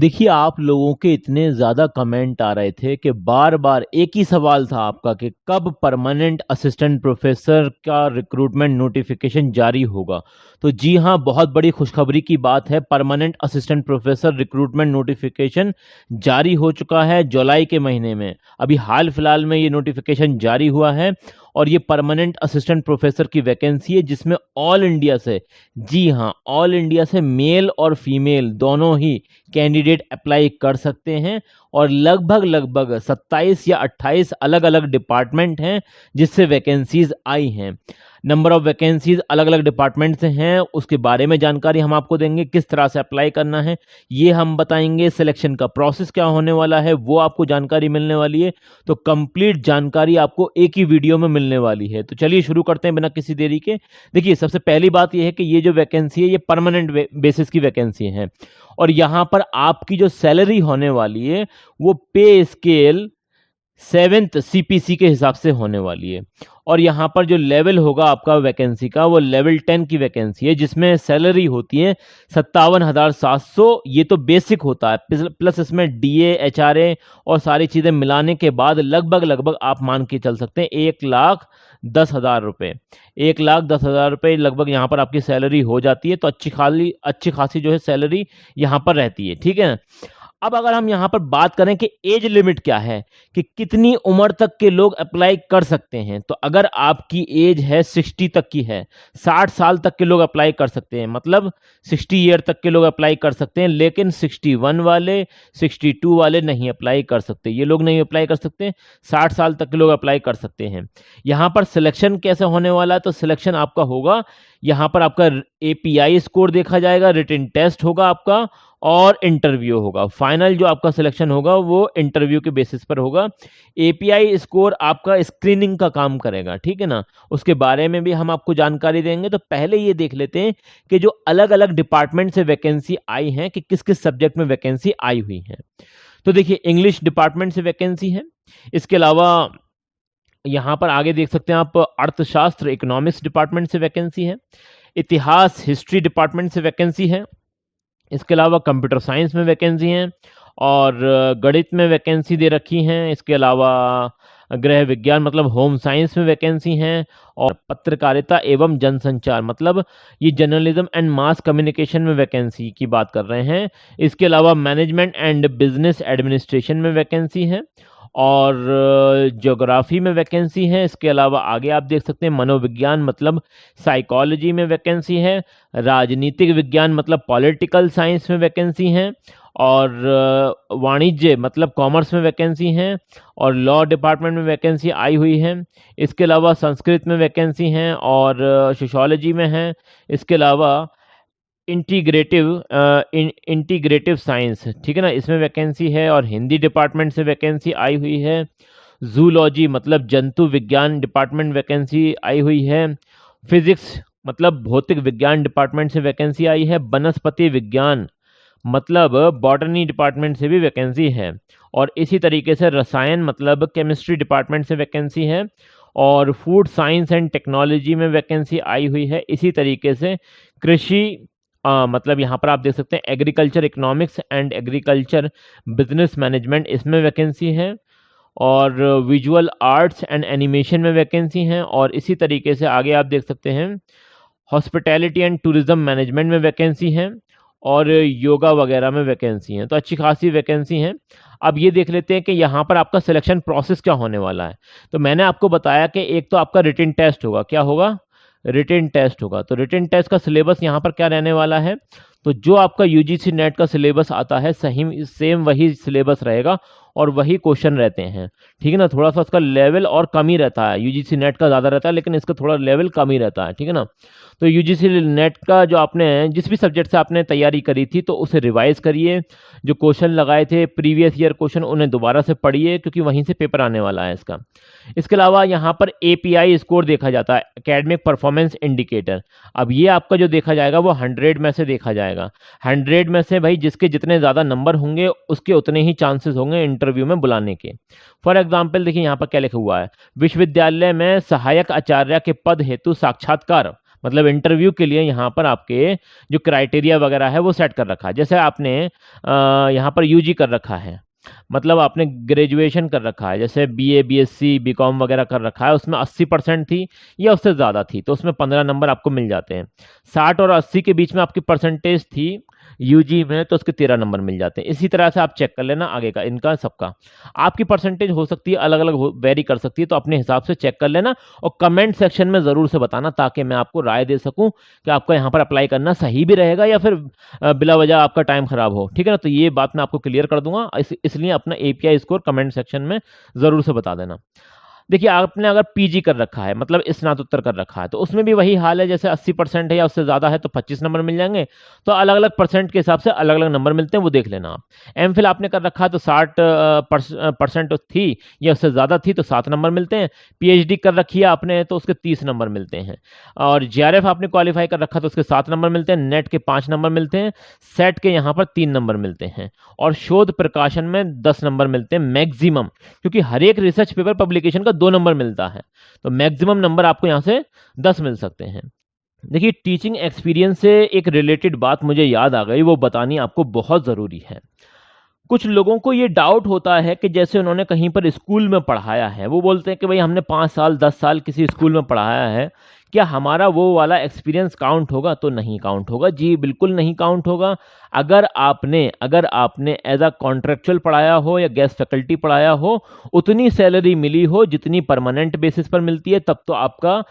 देखिए, आप लोगों के इतने ज़्यादा कमेंट आ रहे थे कि बार-बार एक ही सवाल था आपका कि कब परमानेंट असिस्टेंट प्रोफ़ेसर का रिक्रूटमेंट नोटिफ़िकेशन जारी होगा। तो जी हाँ, बहुत बड़ी खुशखबरी की बात है, permanent assistant professor recruitment notification जारी हो चुका है जुलाई के महीने में। अभी हाल-फिलहाल में ये नोटिफ़िकेशन जारी हुआ है और ये परमानेंट असिस्टेंट प्रोफ़ेसर की वैकेंसी है जिसमें ऑल इंडिया से, जी हाँ, ऑल इंडिया से मेल और फीमेल दोनों ही कैंडिडेट अप्लाई कर सकते हैं और लगभग 27 या 28 अलग-अलग डिपार्टमेंट हैं जिससे वैकेंसीज़ आई हैं। नंबर ऑफ वैकेंसीज़ अलग-अलग डिपार्टमेंट से हैं, उसके बारे में जानकारी हम आपको देंगे, किस तरह से अप्लाई करना है, ये हम बताएँगे, सिलेक्शन का प्रोसेस क्या होने वाला है, वो आपको जानकारी मिलने वाली है। तो कंप्लीट जानकारी आपको एक ही वीडियो में मिलने वाली है। तो चलिए शुरू करते हैं बिना किसी देरी के। देखिए, सबसे पहली बात ये है कि ये जो वैकेंसी है, ये परमानेंट बेसिस की वैकेंसी है और यहाँ पर आपकी जो सैलरी होने वाली है, वो पे स्केल 7th सीपीसी के हिसाब से होने वाली है और यहाँ पर जो लेवल होगा आपका वैकेंसी का, वो लेवल 10 की वैकेंसी है जिसमें सैलरी होती है 57,700। ये तो बेसिक होता है, प्लस इसमें डीए, एचआरए और सारी चीज़ें मिलाने के बाद लगभग आप मान के चल सकते हैं 1,10,000 रुपये। 1,10,000 रुपये लगभग यहाँ पर आपकी सैलरी हो जाती है। तो अच्छी खासी जो है सैलरी यहाँ पर रहती है, ठीक है। अब अगर हम यहाँ पर बात करें कि एज लिमिट क्या है, कि कितनी उम्र तक के लोग अप्लाई कर सकते हैं, तो अगर आपकी एज है 60 तक की है, 60 साल तक के लोग अप्लाई कर सकते हैं, मतलब 60 ईयर तक के लोग अप्लाई कर सकते हैं, लेकिन 61 वाले, 62 वाले नहीं अप्लाई कर सकते। ये लोग नहीं अप्लाई कर सकते, 60 साल तक के लोग अप्लाई कर सकते हैं। यहाँ पर सिलेक्शन कैसे होने वाला है, तो सिलेक्शन आपका होगा, यहाँ पर आपका एपीआई स्कोर देखा जाएगा, रिटन टेस्ट होगा आपका और इंटरव्यू होगा। फाइनल जो आपका सिलेक्शन होगा वो इंटरव्यू के बेसिस पर होगा। एपीआई स्कोर आपका स्क्रीनिंग का काम करेगा, ठीक है ना। उसके बारे में भी हम आपको जानकारी देंगे। तो पहले ये देख लेते हैं कि जो अलग अलग डिपार्टमेंट से वैकेंसी आई हैं, कि किस किस सब्जेक्ट में वैकेंसी आई हुई है। तो देखिए, इंग्लिश डिपार्टमेंट से वैकेंसी है। इसके अलावा यहाँ पर आगे देख सकते हैं आप, अर्थशास्त्र इकोनॉमिक्स डिपार्टमेंट से वैकेंसी है। इतिहास हिस्ट्री डिपार्टमेंट से वैकेंसी है। इसके अलावा कंप्यूटर साइंस में वैकेंसी हैं और गणित में वैकेंसी दे रखी हैं। इसके अलावा गृह विज्ञान मतलब होम साइंस में वैकेंसी हैं और पत्रकारिता एवं जनसंचार मतलब ये जर्नलिज्म एंड मास कम्युनिकेशन में वैकेंसी की बात कर रहे हैं। इसके अलावा मैनेजमेंट एंड बिजनेस एडमिनिस्ट्रेशन में वैकेंसी है और ज्योग्राफी में वैकेंसी है। इसके अलावा आगे आप देख सकते हैं मनोविज्ञान मतलब साइकोलॉजी में वैकेंसी है। राजनीतिक विज्ञान मतलब पॉलिटिकल साइंस में वैकेंसी है और वाणिज्य मतलब कॉमर्स में वैकेंसी है और लॉ डिपार्टमेंट में वैकेंसी आई हुई है। इसके अलावा संस्कृत में वैकेंसी हैं और सोशियोलॉजी में है। इसके अलावा इंटीग्रेटिव साइंस, ठीक है ना, इसमें वैकेंसी है और हिंदी डिपार्टमेंट से वैकेंसी आई हुई है। जूलॉजी मतलब जंतु विज्ञान डिपार्टमेंट वैकेंसी आई हुई है। फिजिक्स मतलब भौतिक विज्ञान डिपार्टमेंट से वैकेंसी आई है। वनस्पति विज्ञान मतलब बॉटनी डिपार्टमेंट से भी वैकेंसी है और इसी तरीके से रसायन मतलब केमिस्ट्री डिपार्टमेंट से वैकेंसी है और फूड साइंस एंड टेक्नोलॉजी में वैकेंसी आई हुई है। इसी तरीके से कृषि मतलब यहाँ पर आप देख सकते हैं agriculture economics and agriculture business management, इसमें वैकेंसी है और विजुअल आर्ट्स एंड एनिमेशन में वैकेंसी हैं और इसी तरीके से आगे आप देख सकते हैं हॉस्पिटैलिटी एंड टूरिज्म मैनेजमेंट में वैकेंसी है और योगा वगैरह में वैकेंसी हैं। तो अच्छी खासी वैकेंसी हैं। अब ये देख लेते हैं कि यहाँ पर आपका सिलेक्शन प्रोसेस क्या होने वाला है। तो मैंने आपको बताया कि एक तो आपका रिटन टेस्ट होगा। क्या होगा? रिटन टेस्ट होगा। तो रिटन टेस्ट का सिलेबस यहाँ पर क्या रहने वाला है, तो जो आपका यूजीसी नेट का सिलेबस आता है सही सेम वही सिलेबस रहेगा और वही क्वेश्चन रहते हैं, ठीक है ना। थोड़ा सा उसका लेवल और कम ही रहता है, यूजीसी नेट का ज़्यादा रहता है लेकिन इसका थोड़ा लेवल कम ही रहता है, ठीक है ना। तो यूजीसी नेट का जो आपने जिस भी सब्जेक्ट से आपने तैयारी करी थी तो उसे रिवाइज करिए। जो क्वेश्चन लगाए थे प्रीवियस ईयर क्वेश्चन उन्हें दोबारा से पढ़िए क्योंकि वहीं से पेपर आने वाला है इसका। इसके अलावा यहाँ पर एपीआई स्कोर देखा जाता है, एकेडमिक परफॉर्मेंस इंडिकेटर। अब ये आपका जो देखा जाएगा वो 100 में से देखा जाएगा। 100 में से भाई जिसके जितने ज़्यादा नंबर होंगे उसके उतने ही चांसेस होंगे इंटरव्यू में बुलाने के। फॉर एग्जाम्पल देखिए यहाँ पर क्या लिखा हुआ है, विश्वविद्यालय में सहायक आचार्य के पद हेतु साक्षात्कार मतलब इंटरव्यू के लिए यहाँ पर आपके जो क्राइटेरिया वगैरह है वो सेट कर रखा है। जैसे आपने यहाँ पर यूजी कर रखा है, मतलब आपने ग्रेजुएशन कर रखा है, जैसे बीए, बीएससी, बीकॉम वगैरह कर रखा है, उसमें 80% थी या उससे ज़्यादा थी तो उसमें 15 नंबर आपको मिल जाते हैं। 60 और 80 के बीच में आपकी परसेंटेज थी यूजी में तो उसके 13 नंबर मिल जाते हैं। इसी तरह से आप चेक कर लेना आगे का, इनका सबका आपकी परसेंटेज हो सकती है अलग अलग वेरी कर सकती है, तो अपने हिसाब से चेक कर लेना और कमेंट सेक्शन में ज़रूर से बताना ताकि मैं आपको राय दे सकूं कि आपका यहाँ पर अप्लाई करना सही भी रहेगा या फिर बिला वजह आपका टाइम खराब हो। ठीक है ना, तो ये बात मैं आपको क्लियर कर दूंगा, इसलिए अपना एपीआई स्कोर कमेंट सेक्शन में ज़रूर से बता देना। देखिए आपने अगर पीजी कर रखा है मतलब स्नातकोत्तर कर रखा है तो उसमें भी वही हाल है, जैसे 80% है या उससे ज़्यादा है तो 25 नंबर मिल जाएंगे। तो अलग अलग परसेंट के हिसाब से अलग अलग नंबर मिलते हैं, वो देख लेना आप। एमफिल आपने कर रखा है तो 60% थी या उससे ज़्यादा थी तो 7 नंबर मिलते हैं। पीएचडी कर रखी है आपने तो उसके 30 नंबर मिलते हैं। और जीआरएफ आपने क्वालिफाई कर रखा तो उसके 7 नंबर मिलते हैं। नेट के 5 नंबर मिलते हैं। सेट के यहाँ पर 3 नंबर मिलते हैं और शोध प्रकाशन में 10 नंबर मिलते हैं मैक्सिमम, क्योंकि हर एक रिसर्च पेपर पब्लिकेशन का 2 नंबर मिलता है तो मैक्सिमम नंबर आपको यहाँ से 10 मिल सकते हैं। देखिए टीचिंग एक्सपीरियंस से एक रिलेटेड बात मुझे याद आ गई, वो बतानी आपको बहुत ज़रूरी है। कुछ लोगों को ये डाउट होता है कि जैसे उन्होंने कहीं पर स्कूल में पढ़ाया है, वो बोलते हैं कि भाई हमने 5 साल 10 साल किसी स्कूल में पढ़ाया है, क्या हमारा वो वाला एक्सपीरियंस काउंट होगा? तो नहीं काउंट होगा जी, बिल्कुल नहीं काउंट होगा। अगर आपने एज अ कॉन्ट्रेक्चुअल पढ़ाया हो या गेस्ट फैकल्टी पढ़ाया हो, उतनी सैलरी मिली हो जितनी परमानेंट बेसिस पर मिलती है, तब तो आपका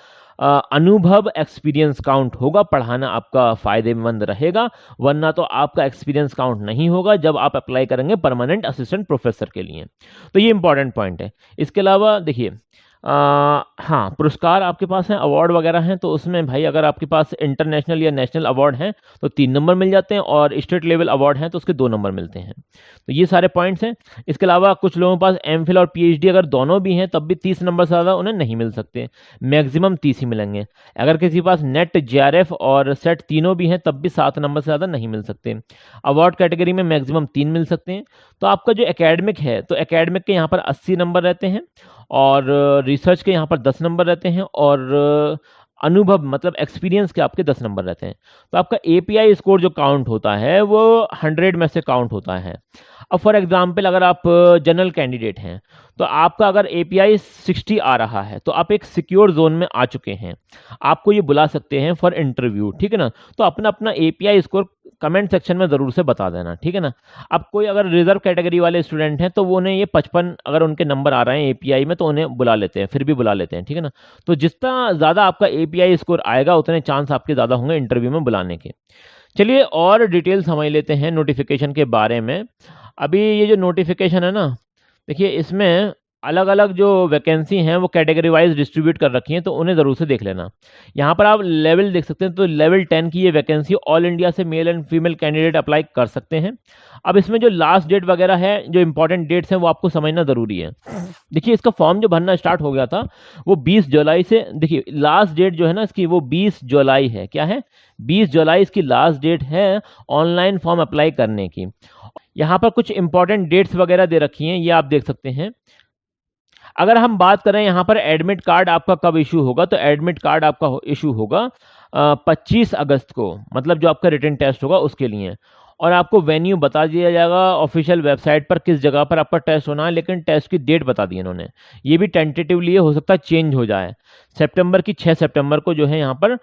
अनुभव एक्सपीरियंस काउंट होगा, पढ़ाना आपका फ़ायदेमंद रहेगा। वरना तो आपका एक्सपीरियंस काउंट नहीं होगा जब आप अप्लाई करेंगे परमानेंट असिस्टेंट प्रोफेसर के लिए। तो ये इंपॉर्टेंट पॉइंट है। इसके अलावा देखिए हाँ, पुरस्कार आपके पास हैं, अवार्ड वगैरह हैं, तो उसमें भाई अगर आपके पास इंटरनेशनल या नेशनल अवार्ड हैं तो 3 नंबर मिल जाते हैं और स्टेट लेवल अवार्ड हैं तो उसके 2 नंबर मिलते हैं। तो ये सारे पॉइंट्स हैं। इसके अलावा कुछ लोगों के पास एमफिल और पीएचडी अगर दोनों भी हैं तब भी 30 नंबर से ज़्यादा उन्हें नहीं मिल सकते, मैक्सिमम 30 ही मिलेंगे। अगर किसी के पास नेट, जेआरएफ और सेट तीनों भी हैं तब भी 7 नंबर से ज़्यादा नहीं मिल सकते। अवार्ड कैटेगरी में मैक्सिमम 3 मिल सकते हैं। तो आपका जो एकेडमिक है तो एकेडमिक के यहाँ पर 80 नंबर रहते हैं और रिसर्च के यहाँ पर 10 नंबर रहते हैं और अनुभव मतलब एक्सपीरियंस के आपके 10 नंबर रहते हैं। तो आपका एपीआई स्कोर जो काउंट होता है वो 100 में से काउंट होता है। अब फॉर एग्जांपल अगर आप जनरल कैंडिडेट हैं तो आपका अगर एपीआई 60 आ रहा है तो आप एक सिक्योर जोन में आ चुके हैं, आपको ये बुला सकते हैं फॉर इंटरव्यू। ठीक है ना, तो अपना अपना एपीआई स्कोर कमेंट सेक्शन में ज़रूर से बता देना। ठीक है ना, अब कोई अगर रिजर्व कैटेगरी वाले स्टूडेंट हैं तो वो उन्हें ये 55 अगर उनके नंबर आ रहे हैं एपीआई में तो उन्हें बुला लेते हैं, फिर भी बुला लेते हैं। ठीक है ना, तो जितना ज़्यादा आपका एपीआई स्कोर आएगा उतने चांस आपके ज़्यादा होंगे इंटरव्यू में बुलाने के। चलिए और डिटेल समझ लेते हैं नोटिफिकेशन के बारे में। अभी ये जो नोटिफिकेशन है ना, देखिए इसमें अलग अलग जो वैकेंसी हैं वो कैटेगरी वाइज डिस्ट्रीब्यूट कर रखी हैं तो उन्हें ज़रूर से देख लेना। यहाँ पर आप लेवल देख सकते हैं, तो लेवल 10 की ये वैकेंसी ऑल इंडिया से male and female candidate apply कर सकते हैं। अब इसमें जो लास्ट डेट वगैरह है, जो इंपॉर्टेंट डेट्स हैं वो आपको समझना ज़रूरी है। देखिए इसका फॉर्म जो भरना स्टार्ट हो गया था वो 20 जुलाई से, देखिए लास्ट डेट जो है ना इसकी वो 20 जुलाई है। क्या है? 20 जुलाई इसकी लास्ट डेट है ऑनलाइन फॉर्म अप्लाई करने की। यहाँ पर कुछ इंपॉर्टेंट डेट्स वगैरह दे रखी हैं, ये आप देख सकते हैं। अगर हम बात करें यहाँ पर एडमिट कार्ड आपका कब इशू होगा, तो एडमिट कार्ड आपका इशू होगा 25 अगस्त को, मतलब जो आपका रिटन टेस्ट होगा उसके लिए। और आपको वेन्यू बता दिया जाएगा ऑफिशियल वेबसाइट पर किस जगह पर आपका टेस्ट होना है, लेकिन टेस्ट की डेट बता दी इन्होंने, ये भी टेंटेटिवली हो सकता है चेंज हो जाए। सितंबर की 6 सितंबर को जो है यहाँ पर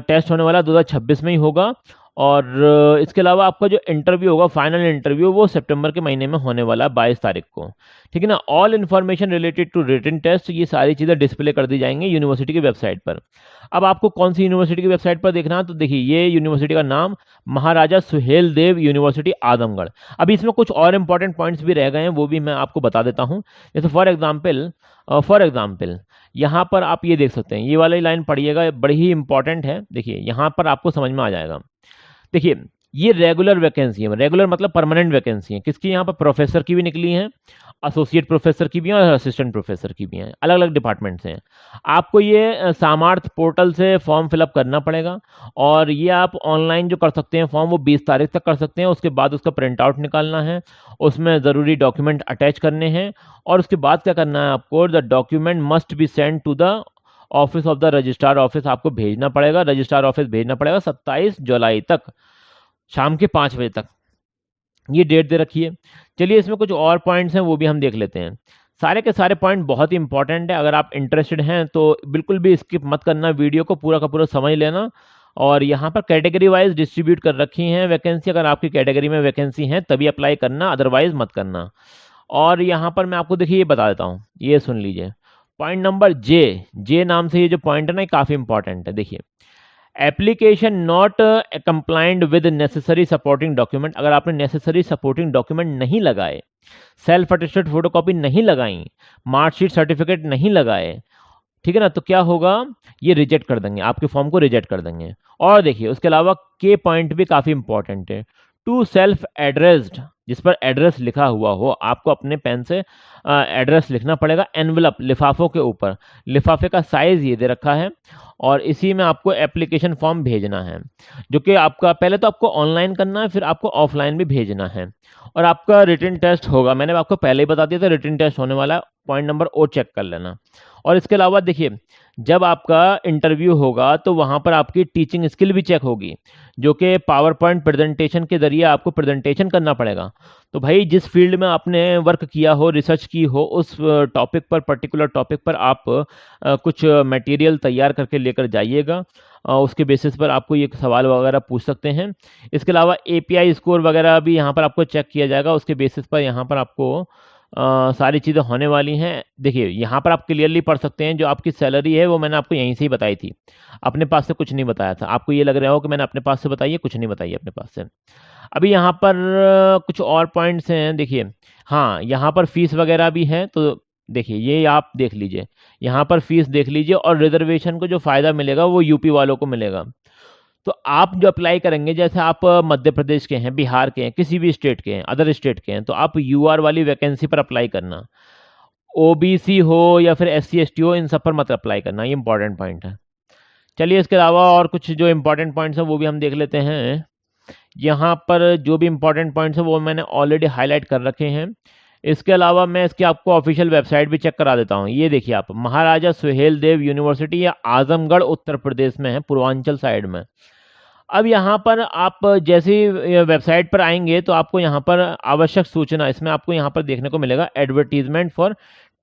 टेस्ट होने वाला 2026 में ही होगा। और इसके अलावा आपका जो इंटरव्यू होगा, फाइनल इंटरव्यू, वो सितंबर के महीने में होने वाला है 22 तारीख को। ठीक है ना, all information related to written test, ये सारी चीज़ें डिस्प्ले कर दी जाएंगी यूनिवर्सिटी की वेबसाइट पर। अब आपको कौन सी यूनिवर्सिटी की वेबसाइट पर देखना है, तो देखिए ये यूनिवर्सिटी का नाम महाराजा सुहेल देव यूनिवर्सिटी आजमगढ़। अभी इसमें कुछ और इंपॉर्टेंट पॉइंट्स भी रह गए हैं, वो भी मैं आपको बता देता हूँ। जैसे फॉर एग्जाम्पल यहाँ पर आप ये देख सकते हैं, ये वाली लाइन पढ़िएगा, बड़ी ही इंपॉर्टेंट है। देखिए यहाँ पर आपको समझ में आ जाएगा। देखिए ये रेगुलर वैकेंसी है, रेगुलर मतलब परमानेंट वैकेंसी है। किसकी? यहाँ पर प्रोफेसर की भी निकली है, एसोसिएट प्रोफेसर की भी हैं और असिस्टेंट प्रोफेसर की भी हैं, अलग अलग डिपार्टमेंट से हैं। आपको ये सामर्थ पोर्टल से फॉर्म फिलअप करना पड़ेगा और ये आप ऑनलाइन जो कर सकते हैं फॉर्म, वो 20 तारीख तक कर सकते हैं। उसके बाद उसका प्रिंट आउट निकालना है, उसमें ज़रूरी डॉक्यूमेंट अटैच करने हैं और उसके बाद क्या करना है आपको, the document must be send to the office of the registrar office आपको भेजना पड़ेगा, रजिस्ट्रार ऑफिस भेजना पड़ेगा 27 जुलाई तक शाम के 5 बजे तक, ये डेट दे रखी है। चलिए इसमें कुछ और पॉइंट्स हैं वो भी हम देख लेते हैं। सारे के सारे पॉइंट बहुत ही इंपॉर्टेंट है, अगर आप इंटरेस्टेड हैं तो बिल्कुल भी स्किप मत करना, वीडियो को पूरा का पूरा समझ लेना। और यहाँ पर कैटेगरी वाइज डिस्ट्रीब्यूट कर रखी हैं वैकेंसी, अगर आपकी कैटेगरी में वैकेंसी है तभी अप्लाई करना, अदरवाइज मत करना। और यहाँ पर मैं आपको देखिए ये बता देता हूँ, ये सुन लीजिए। पॉइंट नंबर जे नाम से ये जो पॉइंट है ना, काफ़ी इंपॉर्टेंट है। देखिए, application not compliant with necessary supporting document, अगर आपने नेसेसरी सपोर्टिंग डॉक्यूमेंट नहीं लगाए, सेल्फ अटेस्टेड फोटोकॉपी नहीं लगाई, मार्कशीट सर्टिफिकेट नहीं लगाए, ठीक है ना, तो क्या होगा, ये रिजेक्ट कर देंगे, आपके फॉर्म को रिजेक्ट कर देंगे। और देखिए उसके अलावा के पॉइंट भी काफ़ी इंपॉर्टेंट है। टू सेल्फ एड्रेस्ड, जिस पर एड्रेस लिखा हुआ हो, आपको अपने पेन से एड्रेस लिखना पड़ेगा एनवलप, लिफाफों के ऊपर। लिफाफे का साइज ये दे रखा है और इसी में आपको एप्लीकेशन फॉर्म भेजना है, जो कि आपका पहले तो आपको ऑनलाइन करना है, फिर आपको ऑफलाइन भी भेजना है। और आपका रिटन टेस्ट होगा, मैंने आपको पहले ही बता दिया था रिटन टेस्ट होने वाला, पॉइंट नंबर ओ चेक कर लेना। और इसके अलावा देखिए, जब आपका इंटरव्यू होगा तो वहाँ पर आपकी टीचिंग स्किल भी चेक होगी, जो कि पावर पॉइंट प्रेजेंटेशन के जरिए आपको प्रेजेंटेशन करना पड़ेगा। तो भाई जिस फील्ड में आपने वर्क किया हो, रिसर्च की हो, उस टॉपिक पर, पर्टिकुलर टॉपिक पर आप कुछ मटेरियल तैयार करके लेकर जाइएगा। उसके बेसिस पर आपको ये सवाल वगैरह पूछ सकते हैं। इसके अलावा एपीआई स्कोर वगैरह भी यहाँ पर आपको चेक किया जाएगा, उसके बेसिस पर यहाँ पर आपको सारी चीज़ें होने वाली हैं। देखिए यहाँ पर आप क्लियरली पढ़ सकते हैं, जो आपकी सैलरी है वो मैंने आपको यहीं से ही बताई थी, अपने पास से कुछ नहीं बताया था। आपको ये लग रहा हो कि मैंने अपने पास से बताई है, कुछ नहीं बताई है अपने पास से। अभी यहाँ पर कुछ और पॉइंट्स हैं, देखिए हाँ, यहाँ पर फीस वगैरह भी है, तो देखिए ये आप देख लीजिए, यहाँ पर फीस देख लीजिए। और रिजर्वेशन को जो फ़ायदा मिलेगा वो यूपी वालों को मिलेगा। तो आप जो अप्लाई करेंगे, जैसे आप मध्य प्रदेश के हैं, बिहार के हैं, किसी भी स्टेट के हैं, अदर स्टेट के हैं, तो आप यूआर वाली वैकेंसी पर अप्लाई करना। ओबीसी हो या फिर एससी एसटी हो, इन सब पर मत अप्लाई करना, ये इंपॉर्टेंट पॉइंट है। चलिए इसके अलावा और कुछ जो इंपॉर्टेंट पॉइंट्स हैं वो भी हम देख लेते हैं। यहाँ पर जो भी इंपॉर्टेंट पॉइंट्स हैं वो मैंने ऑलरेडी हाईलाइट कर रखे हैं। इसके अलावा मैं इसकी आपको ऑफिशियल वेबसाइट भी चेक करा देता हूँ। ये देखिए आप, महाराजा सुहेल देव यूनिवर्सिटी, या आजमगढ़ उत्तर प्रदेश में है, पूर्वांचल साइड में। अब यहाँ पर आप जैसे ही वेबसाइट पर आएंगे तो आपको यहाँ पर आवश्यक सूचना, इसमें आपको यहाँ पर देखने को मिलेगा एडवर्टीजमेंट फॉर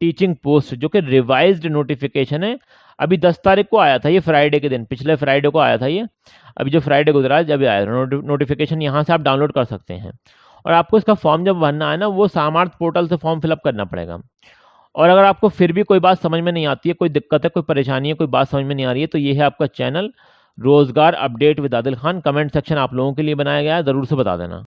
टीचिंग पोस्ट, जो कि रिवाइज्ड नोटिफिकेशन है। अभी 10 तारीख को आया था ये, फ्राइडे के दिन, पिछले फ्राइडे को आया था ये। अभी जो फ्राइडे गुजरा है जब आया नोटिफिकेशन, यहाँ से आप डाउनलोड कर सकते हैं। और आपको इसका फॉर्म जब भरना है ना, वो सामर्थ पोर्टल से फॉर्म फिलअप करना पड़ेगा। और अगर आपको फिर भी कोई बात समझ में नहीं आती है, कोई दिक्कत है, कोई परेशानी है, कोई बात समझ में नहीं आ रही है, तो ये है आपका चैनल रोजगार update with Adil Khan. Comment section आप लोगों के लिए बनाया गया है, ज़रूर से बता देना।